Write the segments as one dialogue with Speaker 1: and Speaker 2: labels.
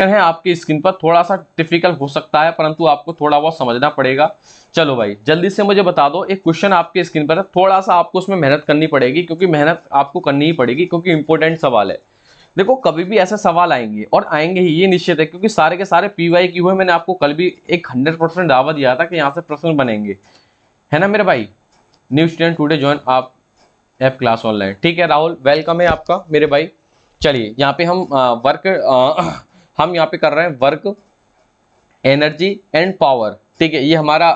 Speaker 1: है आपकी स्क्रीन पर, थोड़ा सा डिफिकल्ट हो सकता है परंतु आपको थोड़ा बहुत समझना पड़ेगा। चलो भाई जल्दी से मुझे बता दो, एक क्वेश्चन आपकी स्क्रीन पर है, थोड़ा सा आपको उसमें मेहनत करनी पड़ेगी, क्योंकि मेहनत आपको करनी ही पड़ेगी क्योंकि इंपॉर्टेंट सवाल है। देखो कभी भी ऐसे सवाल आएंगे और आएंगे ही, ये निश्चित है, क्योंकि सारे के सारे पीवाई की हुए, मैंने आपको कल भी एक 100% दावा दिया था कि यहाँ से प्रश्न बनेंगे, है ना मेरे भाई। न्यू स्टूडेंट टुडे ज्वाइन आप ऐप क्लास ऑनलाइन, ठीक है राहुल, वेलकम है आपका मेरे भाई। चलिए यहाँ पे हम हम यहाँ पे कर रहे हैं वर्क, एनर्जी एंड पावर, ठीक है, ये हमारा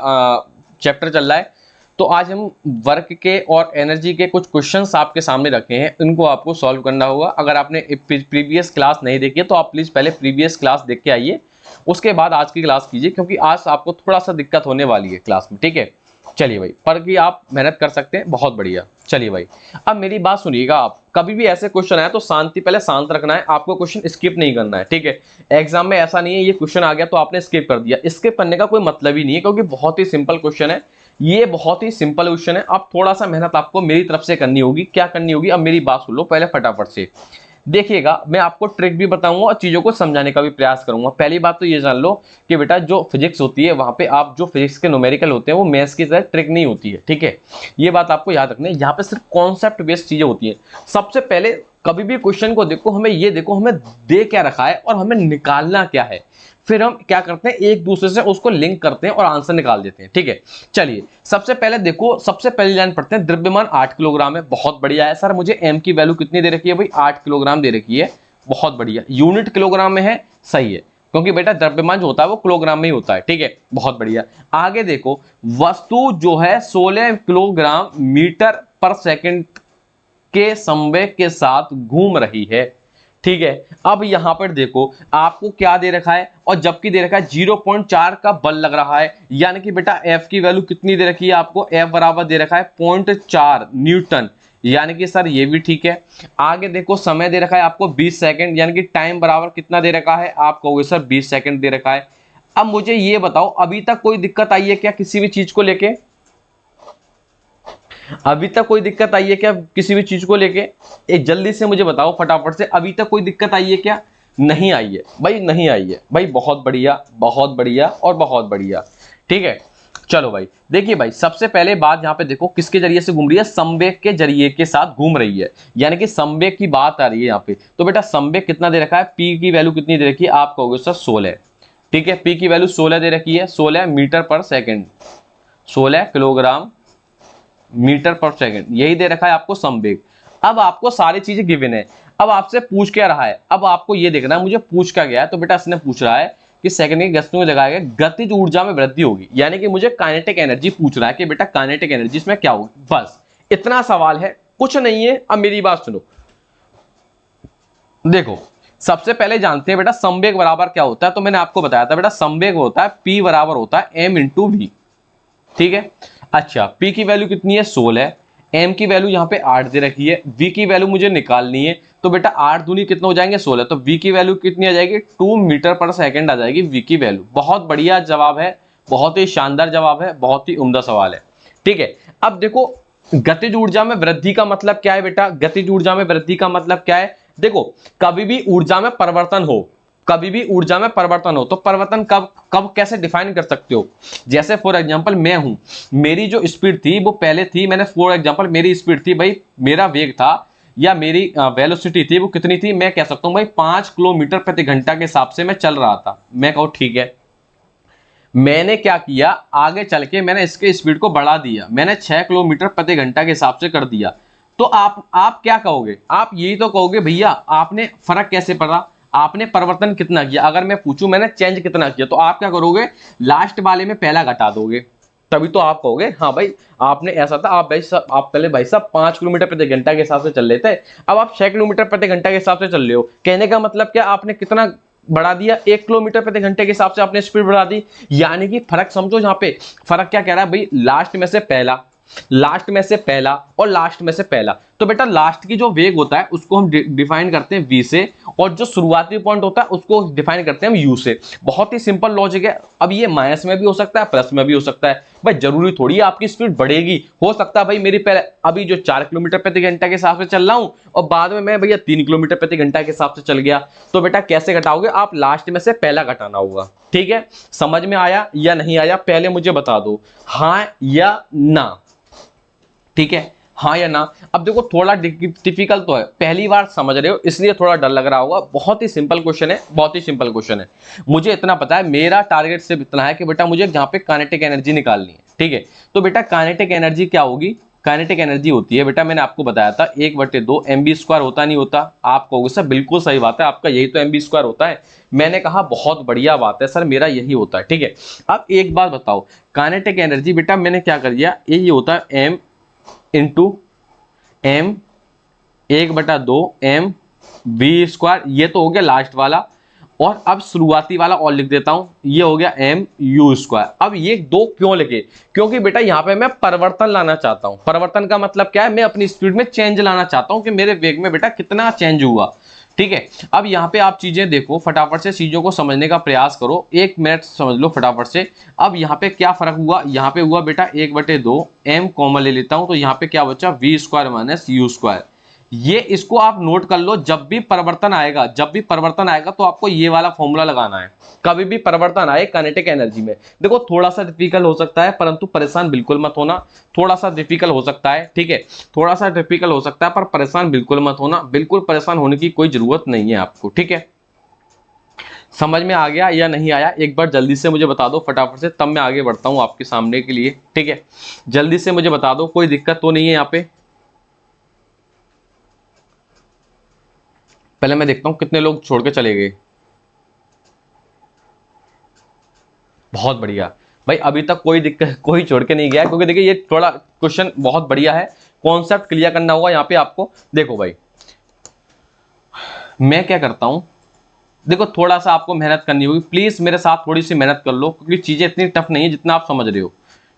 Speaker 1: चैप्टर चल रहा है। तो आज हम वर्क के और एनर्जी के कुछ क्वेश्चंस आपके सामने रखे हैं, इनको आपको सॉल्व करना होगा। अगर आपने प्रीवियस क्लास नहीं देखी है तो आप प्लीज पहले प्रीवियस क्लास देख के आइए, उसके बाद आज की क्लास कीजिए, क्योंकि आज आपको थोड़ा सा दिक्कत होने वाली है क्लास में, ठीक है। चलिए भाई, पर कि आप मेहनत कर सकते हैं, बहुत बढ़िया। चलिए भाई अब मेरी बात सुनिएगा, आप कभी भी ऐसे क्वेश्चन आए तो शांति, पहले शांत रखना है, आपको क्वेश्चन स्किप नहीं करना है, ठीक है। एग्जाम में ऐसा नहीं है ये क्वेश्चन आ गया तो आपने स्किप कर दिया, स्किप करने का कोई मतलब ही नहीं है, क्योंकि बहुत ही सिंपल क्वेश्चन है, ये बहुत ही सिंपल क्वेश्चन है। अब थोड़ा सा मेहनत आपको मेरी तरफ से करनी होगी। क्या करनी होगी, अब मेरी बात सुन लो पहले फटाफट से, देखिएगा मैं आपको ट्रिक भी बताऊंगा और चीजों को समझाने का भी प्रयास करूंगा। पहली बात तो ये जान लो कि बेटा जो फिजिक्स होती है वहां पे आप जो फिजिक्स के न्यूमेरिकल होते हैं वो मैथ्स की तरह ट्रिक नहीं होती है, ठीक है, ये बात आपको याद रखनी है। यहाँ पे सिर्फ कॉन्सेप्ट बेस्ड चीजें होती है। सबसे पहले कभी भी क्वेश्चन को देखो, हमें ये देखो हमें दे क्या रखा है और हमें निकालना क्या है, फिर हम क्या करते हैं एक दूसरे से उसको लिंक करते हैं और आंसर निकाल देते हैं, ठीक है। चलिए सबसे पहले देखो, सबसे पहली लाइन पढ़ते हैं, द्रव्यमान 8 किलोग्राम है, बहुत बढ़िया है। सर मुझे एम की वैल्यू कितनी दे रखी है भाई, 8 किलोग्राम दे रखी है, बहुत बढ़िया। यूनिट किलोग्राम में है, सही है, क्योंकि बेटा द्रव्यमान जो होता है वो किलोग्राम में ही होता है, ठीक है, बहुत बढ़िया। आगे देखो, वस्तु जो है 16 किलोग्राम मीटर पर सेकंड के संवेग के साथ घूम रही है, ठीक है। अब यहां पर देखो आपको क्या दे रखा है, और जबकि दे रखा है 0.4 का बल लग रहा है, यानी कि बेटा F की वैल्यू कितनी दे रखी है आपको, F बराबर दे रखा है 0.4 न्यूटन, यानी कि सर ये भी ठीक है। आगे देखो समय दे रखा है आपको 20 सेकंड, यानी कि टाइम बराबर कितना दे रखा है, आप कहोगे सर 20 सेकंड दे रखा है। अब मुझे ये बताओ अभी तक कोई दिक्कत आई है क्या किसी भी चीज को लेके, अभी तक कोई दिक्कत आई है क्या किसी भी चीज को लेके, एक जल्दी से मुझे बताओ फटाफट से, अभी तक कोई दिक्कत आई है क्या, नहीं आई है भाई, नहीं आई है भाई, बहुत बढ़िया बहुत बढ़िया और बहुत बढ़िया, ठीक है। चलो भाई देखिए भाई, सबसे पहले बात यहाँ पे देखो किसके जरिए से घूम रही है, संवेग के जरिए के साथ घूम रही है, यानी कि संवेग की बात आ रही है यहाँ पे। तो बेटा संवेग कितना दे रखा है, पी की वैल्यू कितनी दे रखी है, आप कहोगे सर 16, ठीक है, पी की वैल्यू 16 दे रखी है, 16 मीटर पर सेकेंड, 16 किलोग्राम मीटर पर सेकंड, यही दे रखा है आपको संवेग। अब आपको सारी चीजें गिवन है, अब आपसे पूछ क्या रहा है, अब आपको ये देखना है मुझे पूछ क्या गया है। तो बेटा इसने पूछ रहा है कि सेकंड की गतियों में लगाया गया गतिज ऊर्जा में वृद्धि होगी, यानी कि मुझे काइनेटिक एनर्जी पूछ रहा है कि बेटा काइनेटिक एनर्जी इसमें क्या होगी, बस इतना सवाल है, कुछ नहीं है। अब मेरी बात सुनो, देखो सबसे पहले जानते हैं बेटा संवेग बराबर क्या होता है, तो मैंने आपको बताया था बेटा संवेग होता है P बराबर होता है m इंटू वी, ठीक है। अच्छा P की वैल्यू कितनी है 16, M की वैल्यू यहाँ पे 8 दे रखी है, V की वैल्यू मुझे निकालनी है, तो बेटा 8 दूनी कितना हो जाएंगे 16, तो V की वैल्यू कितनी आ जाएगी 2 मीटर पर सेकंड आ जाएगी V की वैल्यू। बहुत बढ़िया जवाब है, बहुत ही शानदार जवाब है, बहुत ही उम्दा सवाल है, ठीक है। अब देखो गतिज ऊर्जा में वृद्धि का मतलब क्या है बेटा, गतिज ऊर्जा में वृद्धि का मतलब क्या है, देखो कभी भी ऊर्जा में परिवर्तन हो, कभी भी ऊर्जा में परिवर्तन हो तो परिवर्तन कब कब कैसे डिफाइन कर सकते हो, जैसे फॉर एग्जांपल मैं हूं, मेरी जो स्पीड थी वो पहले थी, मैंने फॉर एग्जांपल मेरी स्पीड थी भाई, मेरा वेग था या मेरी वेलोसिटी थी वो कितनी थी, मैं कह सकता हूं भाई 5 किलोमीटर प्रति घंटा के हिसाब से मैं चल रहा था, मैं कहूं ठीक है। मैंने क्या किया, आगे चल के मैंने इसके स्पीड को बढ़ा दिया, मैंने 6 किलोमीटर प्रति घंटा के हिसाब से कर दिया, तो आप क्या कहोगे, आप यही तो कहोगे भैया आपने फर्क कैसे पड़ा, आपने परिवर्तन कितना किया। अगर मैं पूछूं मैंने चेंज कितना किया, तो आप क्या करोगे, लास्ट वाले में पहला घटा दोगे, तभी तो आप कहोगे हाँ भाई आपने ऐसा था, आप भाई साहब आप पहले भाई साहब 5 किलोमीटर प्रति घंटा के हिसाब से चल रहे थे, अब आप 6 किलोमीटर प्रति घंटा के हिसाब से चल रहे हो। कहने का मतलब क्या, आपने कितना बढ़ा दिया, 1 किलोमीटर प्रति घंटे के हिसाब से आपने स्पीड बढ़ा दी, यानी कि फर्क समझो। यहाँ पे फर्क क्या कह रहा है भाई, लास्ट में से पहला, लास्ट में से पहला और लास्ट में से पहला, तो बेटा लास्ट की जो वेग होता है उसको हम डिफाइन करते हैं v से, और जो शुरुआती पॉइंट होता है उसको डिफाइन करते हैं हम u से। बहुत ही सिंपल लॉजिक है। अब ये माइनस में भी हो सकता है, प्लस में भी हो सकता है। भाई जरूरी थोड़ी है आपकी स्पीड बढ़ेगी, हो सकता है भाई मेरी पहले अभी जो 4 किलोमीटर प्रति घंटा के हिसाब से चल रहा हूं और बाद में मैं भैया 3 किलोमीटर प्रति घंटा के हिसाब से चल गया, तो बेटा कैसे घटाओगे आप, लास्ट में से पहला घटाना होगा। ठीक है, समझ में आया या नहीं आया पहले मुझे बता दो, हाँ या ना। ठीक है, हाँ या ना। अब देखो थोड़ा डिफिकल्ट तो है, पहली बार समझ रहे हो इसलिए थोड़ा डर लग रहा होगा। बहुत ही सिंपल क्वेश्चन है, बहुत ही सिंपल क्वेश्चन है। मुझे इतना पता है, मेरा टारगेट सिर्फ इतना है कि बेटा मुझे यहाँ पे काइनेटिक एनर्जी निकालनी है। ठीक है, तो बेटा काइनेटिक एनर्जी क्या होगी, काइनेटिक एनर्जी होती है बेटा, मैंने आपको बताया था 1/2 mv² होता नहीं होता। आप कहोगे सर बिल्कुल सही बात है, आपका यही तो mv² होता है। मैंने कहा बहुत बढ़िया बात है सर, मेरा यही होता है। ठीक है, अब एक बात बताओ, काइनेटिक एनर्जी बेटा मैंने क्या कर दिया, यही होता है m into M 1/2 m v², ये तो हो गया लास्ट वाला। और अब शुरुआती वाला और लिख देता हूं, ये हो गया mu²। अब ये दो क्यों लिखे, क्योंकि बेटा यहां पे मैं परिवर्तन लाना चाहता हूं। परिवर्तन का मतलब क्या है, मैं अपनी स्पीड में चेंज लाना चाहता हूं कि मेरे वेग में बेटा कितना चेंज हुआ। ठीक है, अब यहाँ पे आप चीजें देखो, फटाफट से चीजों को समझने का प्रयास करो, 1 मिनट समझ लो फटाफट से। अब यहाँ पे क्या फर्क हुआ, यहाँ पे हुआ बेटा 1/2 m कॉमन ले लेता हूं, तो यहाँ पे क्या बचा v² - u²। ये इसको आप नोट कर लो, जब भी परिवर्तन आएगा, जब भी परिवर्तन आएगा तो आपको ये वाला फॉर्मूला लगाना है। कभी भी परिवर्तन आए काइनेटिक एनर्जी में, देखो थोड़ा सा डिफिकल्ट हो सकता है परंतु परेशान बिल्कुल मत होना। थोड़ा सा डिफिकल्ट हो सकता है, ठीक है, थोड़ा सा डिफिकल्ट हो सकता है, पर परेशान बिल्कुल मत होना, बिल्कुल परेशान होने की कोई जरूरत नहीं है आपको। ठीक है, समझ में आ गया या नहीं आया एक बार जल्दी से मुझे बता दो फटाफट से, तब मैं आगे बढ़ता हूं आपके सामने के लिए। ठीक है, जल्दी से मुझे बता दो, कोई दिक्कत तो नहीं है यहाँ पे। पहले मैं देखता हूं कितने लोग छोड़ के चले गए। बहुत बढ़िया भाई, अभी तक कोई दिक्कत, कोई छोड़ के नहीं गया, क्योंकि देखिए ये थोड़ा क्वेश्चन बहुत बढ़िया है, कॉन्सेप्ट क्लियर करना होगा यहाँ पे आपको। देखो भाई मैं क्या करता हूं, देखो थोड़ा सा आपको मेहनत करनी होगी, प्लीज मेरे साथ थोड़ी सी मेहनत कर लो, क्योंकि चीजें इतनी टफ नहीं है जितना आप समझ रहे हो।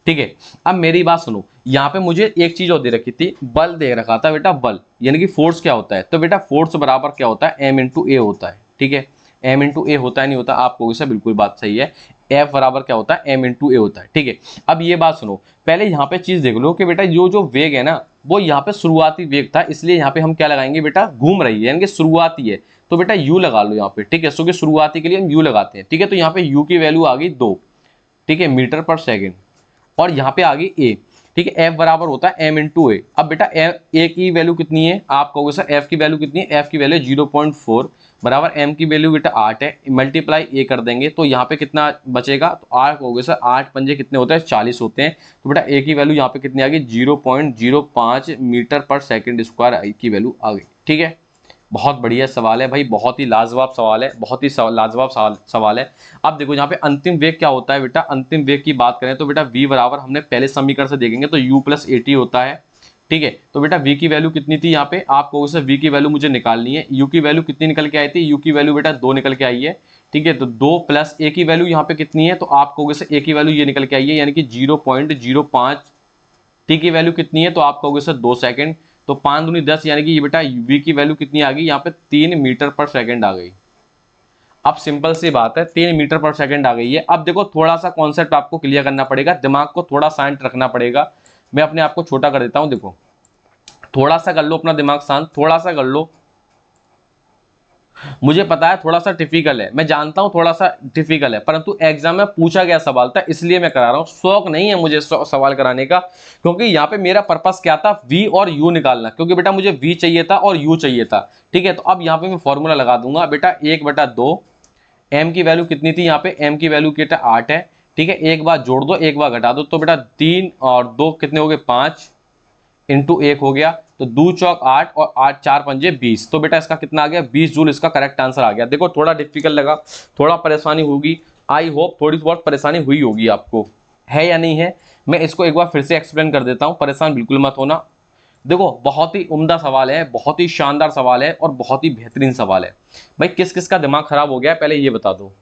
Speaker 1: ठीक है, अब मेरी बात सुनो, यहाँ पे मुझे एक चीज और दे रखी थी, बल दे रखा था बेटा, बल यानी कि फोर्स क्या होता है, तो बेटा फोर्स बराबर क्या होता है, m × a होता है। ठीक है, m × a होता है नहीं होता, आपको इसे बिल्कुल बात सही है, F बराबर क्या होता है, m × a होता है। ठीक है, अब ये बात सुनो, पहले यहाँ पे चीज देख लो कि बेटा जो जो वेग है ना, वो यहाँ पे शुरुआती वेग था, इसलिए यहाँ पे हम क्या लगाएंगे बेटा, घूम रही है यानी कि शुरुआती है, तो बेटा u लगा लो यहाँ पे। ठीक है, क्योंकि शुरुआती के लिए हम u लगाते हैं। ठीक है, तो यहाँ पे u की वैल्यू आ गई 2, ठीक है, मीटर पर सेकेंड, और यहाँ पे आ गई a। ठीक है, f बराबर होता है m × a। अब बेटा a की वैल्यू कितनी है, आप कहोगे सर f की वैल्यू कितनी है, f की वैल्यू 0.4 बराबर m की वैल्यू बेटा 8 है, मल्टीप्लाई a कर देंगे तो यहाँ पे कितना बचेगा, तो 8 कहोगे सर, 8 पंजे कितने होते हैं, 40 होते हैं, तो बेटा a की वैल्यू यहाँ पे कितनी आ गई, 0.05 मीटर पर सेकेंड स्क्वायर की वैल्यू आ गई। ठीक है, बहुत बढ़िया सवाल है भाई, बहुत ही लाजवाब सवाल है, बहुत ही लाजवाब सवाल है। अब देखो यहाँ पे अंतिम वेग क्या होता है बेटा, अंतिम वेग की बात करें तो बेटा v बराबर, हमने पहले समीकरण से देखेंगे तो u + at होता है। ठीक है, तो बेटा v की वैल्यू कितनी थी, यहाँ पे आप कहोगे सर v की वैल्यू मुझे निकालनी है, u की वैल्यू कितनी निकल के आई थी, u की वैल्यू बेटा 2 निकल के आई है। ठीक है, तो 2 + a की वैल्यू यहाँ पे कितनी है, तो आप कहोगे सर a की वैल्यू ये निकल के आई है, यानी कि 0.05, t की वैल्यू कितनी है, तो आप कहोगे सर 2 सेकंड, तो 5 दूनी 10, यानी कि ये बेटा v की वैल्यू कितनी आ गई, यहाँ पे 3 मीटर पर सेकंड आ गई। अब सिंपल सी बात है, 3 मीटर पर सेकंड आ गई है। अब देखो थोड़ा सा कॉन्सेप्ट आपको क्लियर करना पड़ेगा, दिमाग को थोड़ा शांत रखना पड़ेगा। मैं अपने आप को छोटा कर देता हूं, देखो थोड़ा सा कर लो अपना दिमाग शांत, थोड़ा सा कर लो। मुझे पता है थोड़ा सा डिफिकल्ट है, मैं जानता हूं थोड़ा सा डिफिकल्ट है, परंतु एग्जाम में पूछा गया सवाल था इसलिए मैं करा रहा हूं, शौक नहीं है मुझे सवाल कराने का, क्योंकि यहाँ पे मेरा पर्पस क्या था, v और u निकालना, क्योंकि बेटा मुझे v चाहिए था और u चाहिए था। ठीक है, तो अब यहाँ पे मैं फॉर्मूला लगा दूंगा बेटा, 1/2 m की वैल्यू कितनी थी, यहाँ पे m की वैल्यू क्या 8 है। ठीक है, एक बार जोड़ दो एक बार घटा दो, तो बेटा 3 और 2 कितने हो गए, 5 × 1 हो गया, तो 2 चौक 8 और 8 4 पंजे 20, तो बेटा इसका कितना आ गया, 20 जूल इसका करेक्ट आंसर आ गया। देखो थोड़ा डिफिकल्ट लगा, थोड़ा परेशानी होगी, आई होप थोड़ी बहुत परेशानी हुई होगी आपको, है या नहीं है। मैं इसको एक बार फिर से एक्सप्लेन कर देता हूं, परेशान बिल्कुल मत होना। देखो बहुत ही उम्दा सवाल है, बहुत ही शानदार सवाल है और बहुत ही बेहतरीन सवाल है। भाई किस किस का दिमाग खराब हो गया है पहले ये बता दो,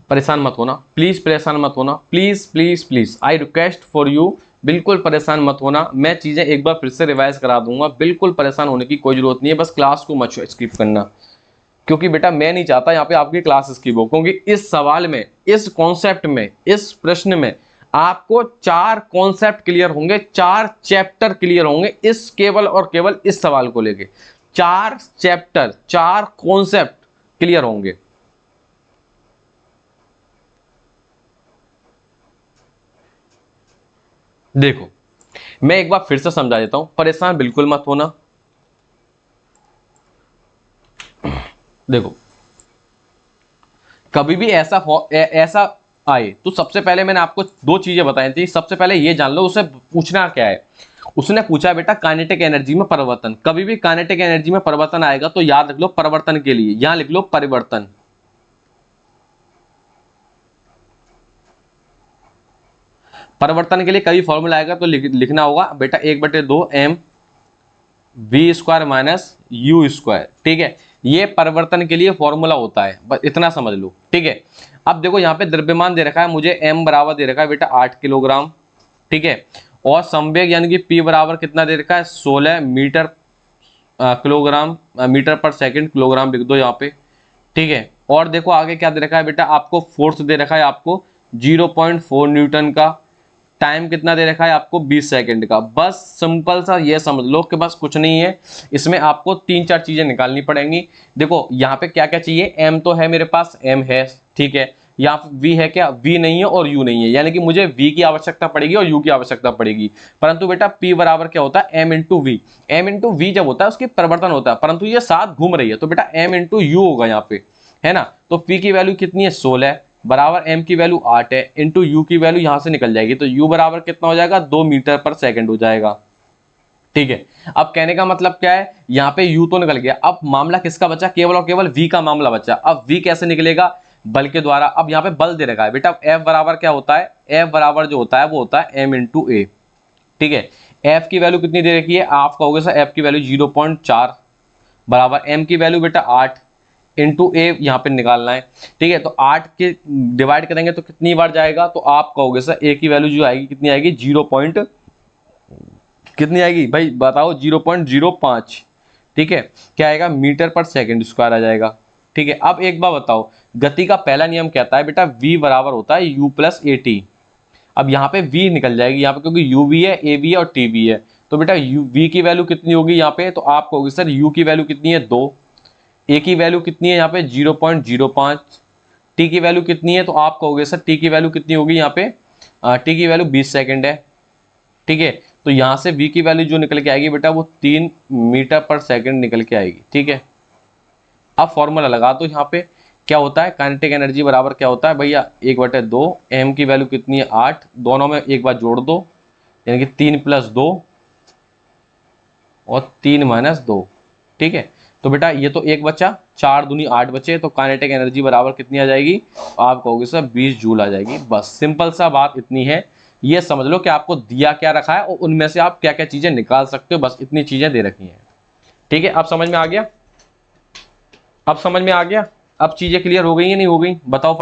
Speaker 1: परेशान मत होना प्लीज, परेशान मत होना please please please, I request for you, बिल्कुल परेशान मत होना, मैं चीजें एक बार फिर से रिवाइज करा दूंगा, बिल्कुल परेशान होने की कोई जरूरत नहीं है, बस क्लास को मत स्किप करना, क्योंकि बेटा मैं नहीं चाहता यहाँ पे आपकी क्लास स्किप हो, क्योंकि इस सवाल में, इस कॉन्सेप्ट में, इस प्रश्न में आपको 4 कॉन्सेप्ट क्लियर होंगे, 4 चैप्टर क्लियर होंगे, इस केवल और केवल इस सवाल को लेके 4 चैप्टर, 4 कॉन्सेप्ट क्लियर होंगे। देखो मैं एक बार फिर से समझा देता हूं, परेशान बिल्कुल मत होना। देखो कभी भी ऐसा आए तो सबसे पहले मैंने आपको 2 चीजें बताई थी, सबसे पहले ये जान लो उसे पूछना क्या है। उसने पूछा बेटा काइनेटिक एनर्जी में परिवर्तन, कभी भी काइनेटिक एनर्जी में परिवर्तन आएगा तो याद रख लो परिवर्तन के लिए, यहां लिख लो परिवर्तन। परिवर्तन के लिए कभी फॉर्मूला आएगा तो लिखना होगा बेटा 1/2 m v² माइनस u², ठीक है, ये परिवर्तन के लिए फॉर्मूला होता है, बस इतना समझ लो, ठीक है। अब देखो यहाँ पे द्रव्यमान दे रखा है मुझे, m बराबर दे रखा है बेटा 8 किलोग्राम, ठीक है, और संवेग यानी कि p बराबर कितना दे रखा है 16 मीटर किलोग्राम मीटर पर सेकंड, किलोग्राम लिख दो यहाँ पे, ठीक है। और देखो आगे क्या दे रखा है बेटा, आपको फोर्स दे रखा है आपको 0.4 न्यूटन का, टाइम कितना दे रखा है आपको 20 सेकंड का। बस सिंपल सा ये समझ लो कि बस कुछ नहीं है, इसमें आपको 3-4 चीजें निकालनी पड़ेंगी। देखो यहाँ पे क्या क्या चाहिए, m तो है मेरे पास, m है, ठीक है, यहाँ v है क्या, v नहीं है और u नहीं है, यानी कि मुझे v की आवश्यकता पड़ेगी और u की आवश्यकता पड़ेगी, परंतु बेटा p बराबर क्या होता है m into V, m into V जब होता है उसकी परिवर्तन होता है, परंतु ये साथ घूम रही है तो बेटा m इंटू यू होगा यहाँ पे, है ना। तो p की वैल्यू कितनी है 16 बराबर m की वैल्यू 8 है, इंटू u की वैल्यू यहां से निकल जाएगी, तो u बराबर कितना हो जाएगा 2 मीटर पर सेकंड हो जाएगा, ठीक है। अब कहने का मतलब क्या है, यहाँ पे u तो निकल गया, अब मामला किसका बचा, केवल और केवल v का मामला बचा। अब v कैसे निकलेगा, बल के द्वारा। अब यहाँ पे बल दे रखा है बेटा, F बराबर क्या होता है, F बराबर जो होता है वो होता है m इंटू ए, ठीक है। F की वैल्यू कितनी दे रखी है, आप कहोगे सर F की वैल्यू 0.4 बराबर m की वैल्यू बेटा 8 इंटू ए यहाँ पे निकालना है, ठीक है। तो 8 के डिवाइड करेंगे तो कितनी बार जाएगा, तो आप कहोगे सर ए की वैल्यू जो आएगी कितनी आएगी, कितनी आएगी भाई बताओ, 0.05, ठीक है, क्या आएगा मीटर पर सेकंड स्क्वायर आ जाएगा, ठीक है। अब एक बार बताओ, गति का पहला नियम कहता है बेटा v बराबर होता है u प्लस ए टी। अब यहाँ पे v निकल जाएगी यहाँ पे, क्योंकि u भी है, a भी है और t भी है, तो बेटा v की वैल्यू कितनी होगी यहाँ पे, तो आप कहोगे सर u की वैल्यू कितनी है 2, ए की वैल्यू कितनी है यहाँ पे 0.05, टी की वैल्यू कितनी है, तो आप कहोगे सर टी की वैल्यू कितनी होगी यहाँ पे, टी की वैल्यू 20 सेकंड है, ठीक है। तो यहाँ से v की वैल्यू जो निकल के आएगी बेटा वो 3 मीटर पर सेकंड निकल के आएगी, ठीक है। अब फॉर्मूला लगा दो, यहाँ पे क्या होता है, काइनेटिक एनर्जी बराबर क्या होता है भैया 1/2, m की वैल्यू कितनी है 8, दोनों में एक बार जोड़ दो, यानी कि 3 + 2 और 3 - 2, ठीक है। तो बेटा ये तो एक बचा, 4 दूनी 8 बचे, तो काइनेटिक एनर्जी बराबर कितनी आ जाएगी, आप कहोगे सर 20 जूल आ जाएगी। बस सिंपल सा बात इतनी है, ये समझ लो कि आपको दिया क्या रखा है और उनमें से आप क्या क्या चीजें निकाल सकते हो, बस इतनी चीजें दे रखी हैं, ठीक है। अब समझ में आ गया, अब समझ में आ गया, अब चीजें क्लियर हो गई या नहीं हो गई बताओ।